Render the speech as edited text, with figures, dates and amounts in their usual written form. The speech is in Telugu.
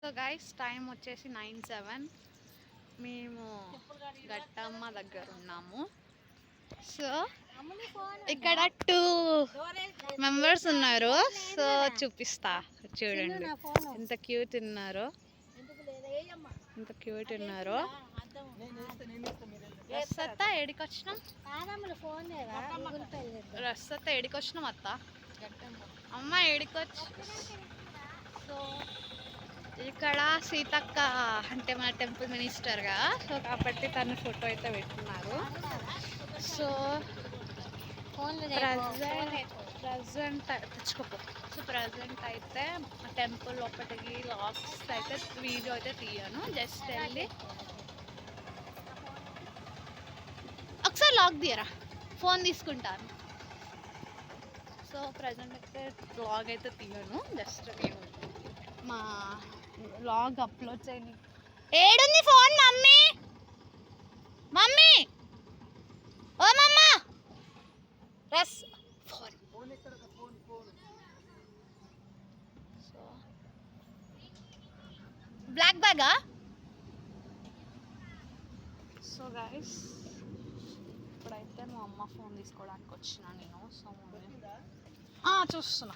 సో గైస్ టైం వచ్చేసి 9:07. మేము గట్టమ్మ దగ్గర ఉన్నాము. సో ఇక్కడ 2 మెంబర్స్ ఉన్నారు. సో చూపిస్తా చూడండి ఎంత క్యూట్ ఉన్నారో, ఎంత క్యూట్ ఉన్నారో. రసత్త ఏడికొచ్చినాం, రసత్త ఏడికొచ్చినాం అత్త, అమ్మ ఏడికొచ్చి. సో ఇక్కడ సీతక్క అంటే మన టెంపుల్ మినిస్టర్గా, సో కాబట్టి తను ఫోటో అయితే పెట్టున్నారు. సో ప్రజెంట్ తెచ్చుకోపో. సో ప్రజెంట్ అయితే టెంపుల్ ఒకటికి లాక్స్ అయితే వీడియో అయితే తీయను, జస్ట్ వెళ్ళి ఒకసారి లాక్ తీయరా, ఫోన్ తీసుకుంటాను. సో ప్రజెంట్ అయితే బ్లాగ్ అయితే తీయను, జస్ట్ మేము మా బ్లాగ్ అప్లోడ్ చేయని. ఏడుంది ఫోన్ మమ్మీ, మమ్మీ ఓ మమ్మ రస్ ఫోన్. సో బ్లాక్ బ్యాగా. సో గైస్ ఇప్పుడైతే మా అమ్మ ఫోన్ తీసుకోవడానికి వచ్చిన నేను. సో చూస్తున్నా.